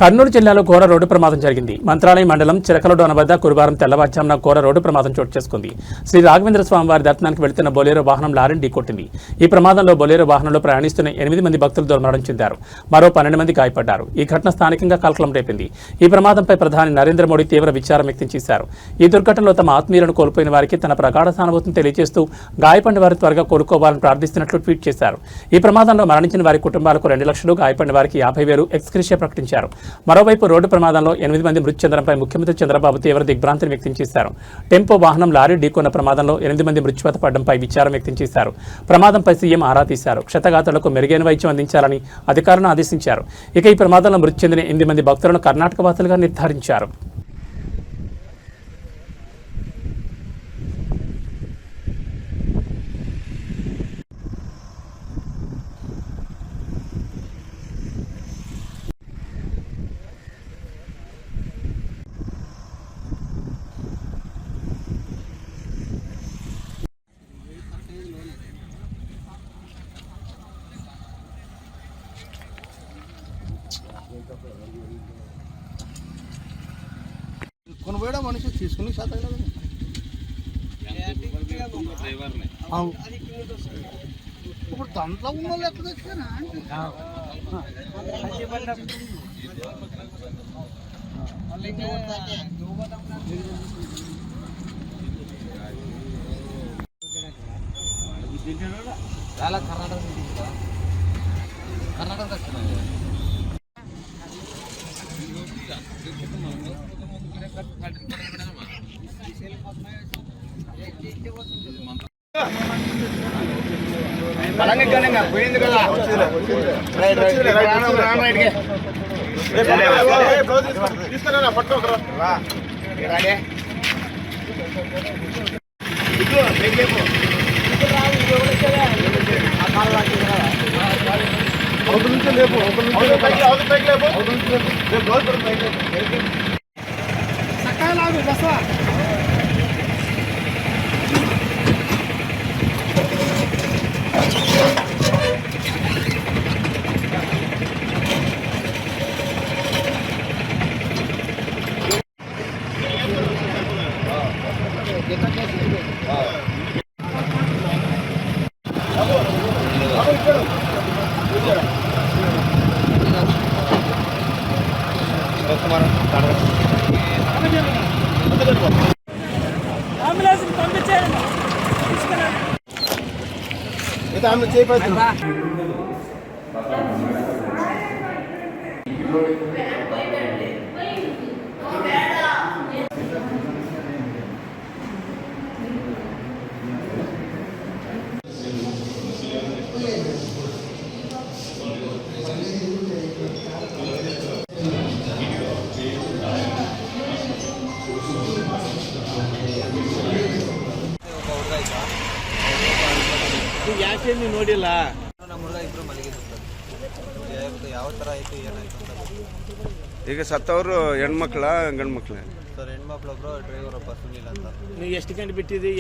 కర్నూలు జిల్లాలో ఘోర రోడ్డు ప్రమాదం జరిగింది. మంత్రాలయం మండలం చిరకలడోన వద్ద గురువారం తెల్లవారుజామున ఘోర రోడ్డు ప్రమాదం చోటు చేసుకుంది. శ్రీ రాఘవేంద్ర స్వామివారి దర్శనానికి వెళ్తున్న బొలేరో వాహనం లారీని ఢీకొట్టింది. ఈ ప్రమాదంలో బొలేరో వాహనంలో ప్రయాణిస్తున్న 8 మంది భక్తులు దుర్మరణం చెందారు. మరో 12 మంది గాయపడ్డారు. ఈ ఘటన స్థానికంగా కలకలం రేపింది. ఈ ప్రమాదంపై ప్రధాని నరేంద్ర మోడీ తీవ్ర విచారం వ్యక్తం చేశారు. ఈ దుర్ఘటనలో తమ ఆత్మీయులను కోల్పోయిన వారికి తన ప్రగాఢ సానుభూతిని తెలియజేస్తూ గాయపడిన వారు త్వరగా కోలుకోవాలని ప్రార్థిస్తున్నట్లు ట్వీట్ చేశారు. ఈ ప్రమాదంలో మరణించిన వారి కుటుంబాలకు 2 లక్షలు, గాయపడిన వారికి 50,000 ఎక్స్‌గ్రేషియా ప్రకటించారు. మరోవైపు రోడ్డు ప్రమాదంలో 8 మంది మృతి చెందడంపై ముఖ్యమంత్రి చంద్రబాబు తీవ్ర దిగ్భ్రాంతిని వ్యక్తం చేశారు. టెంపో వాహనం లారీ ఢీకొన్న ప్రమాదంలో 8 మంది మృత్యువాత పడడంపై విచారం వ్యక్తం చేశారు. ప్రమాదంపై సీఎం ఆరా తీశారు. క్షతగాతులకు మెరుగైన వైద్యం అందించాలని అధికారులను ఆదేశించారు. ఇక ఈ ప్రమాదంలో మృతి చెందిన 8 మంది భక్తులను కర్ణాటక వాసులుగా నిర్ధారించారు. కొనబోయడం మనిషి తీసుకుని ఇప్పుడు దాంట్లో ఉన్న వాళ్ళు ఎక్కడ తెచ్చారా చాలా కర్ణాటక బలంగా పోయింది కదా తీసుకురా పట్టుకోకరా అవతల నుంచి లేపు సకాలాగు బస్వా ಯಾಕೆ ನೋಡಿಲ್ಲ ನಮ್ಮ ಹುಡುಗ ಇಬ್ರು ಮಲಗಿದ್ರು ಯಾವ ಥರ ಆಯಿತು ಏನಾಯ್ತು ಅಂತ ಈಗ ಸತ್ತವರು ಹೆಣ್ಮಕ್ಳ ಗಂಡು ಮಕ್ಳ ಸರ್ ಹೆಣ್ಮಕ್ಳೊಬ್ರು ಡ್ರೈವರ್ ಒಬ್ಬ ಸುನಿಲ್ ಅಂತ. ನೀವು ಎಷ್ಟು ಗಂಟೆ ಬಿಟ್ಟಿದ್ರಿ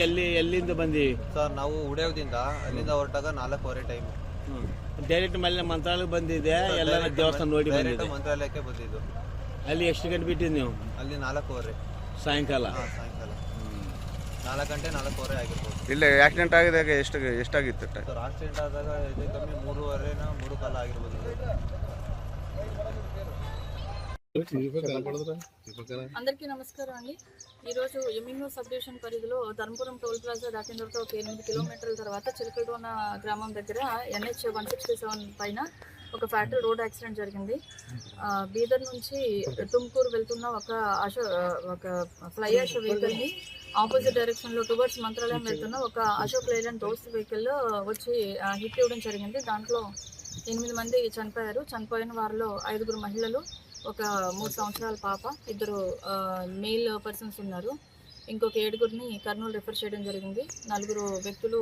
ಎಲ್ಲಿಂದ ಬಂದಿ ಸರ್? ನಾವು ಉಡಿಯೋದಿಂದ ಅಲ್ಲಿಂದ ಹೊರಟಾಗ 4:15 ಟೈಮು. ಡೈರೆಕ್ಟ್ ಮೇಲೆ ಮಂತ್ರಾಲಯಕ್ಕೆ ಬಂದಿದೆ ಎಲ್ಲ ದೇವಸ್ಥಾನ ನೋಡಿ ಬಂದಿದೆ. ಮಂತ್ರಾಲಯಕ್ಕೆ ಬಂದಿದ್ದು. ಅಲ್ಲಿ ಎಷ್ಟು ಗಂಟೆ ಬಿಟ್ಟಿದ್ದು ನೀವು? ಅಲ್ಲಿ 4:15 ಸಾಯಂಕಾಲ. ಸಾಯಂಕಾಲ 4 ಗಂಟೆ 4:15 ಆಗಿರ್ಬೋದು. ಇಲ್ಲ ಆಕ್ಸಿಡೆಂಟ್ ಆಗಿದಾಗ ಎಷ್ಟಾಗಿತ್ತು ಸರ್? ಆಕ್ಸಿಡೆಂಟ್ ಆದಾಗ ಇದು ಕಮ್ಮಿ 3:15 3 ಕಾಲ ಆಗಿರ್ಬೋದು. అందరికీ నమస్కారం అండి. ఈరోజు ఎమ్మింగూరు సబ్ డివిజన్ పరిధిలో ధర్మపురం టోల్ ప్లాజా దాటిన తర్వాత ఒక 8 కిలోమీటర్ల తర్వాత చిలకలడోన గ్రామం దగ్గర NH 167 పైన ఒక ఫ్యాక్టరీ రోడ్ యాక్సిడెంట్ జరిగింది. బీదర్ నుంచి తుమ్కూరు వెళ్తున్న ఒక ఫ్లై యాష్ వెహికల్ని ఆపోజిట్ డైరెక్షన్లో టువర్డ్స్ మంత్రాలయం వెళ్తున్న ఒక అశోక్ లేలాండ్ దోస్త్ వెహికల్లో వచ్చి హిట్ ఇవ్వడం జరిగింది. దాంట్లో 8 మంది చనిపోయారు. చనిపోయిన వారిలో 5 మహిళలు, ఒక 3 సంవత్సరాల పాప, 2 మేల్ పర్సన్స్ ఉన్నారు. ఇంకొక 7గురిని కర్నూలు రిఫర్ చేయడం జరిగింది. 4 వ్యక్తులు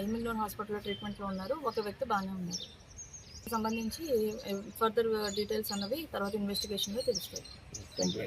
ఇమ్యూన్ హాస్పిటల్లో ట్రీట్మెంట్లో ఉన్నారు. ఒక వ్యక్తి బాగానే ఉన్నారు. సంబంధించి ఫర్దర్ డీటెయిల్స్ అన్నవి తర్వాత ఇన్వెస్టిగేషన్లో తెలుస్తాయి. Thank you.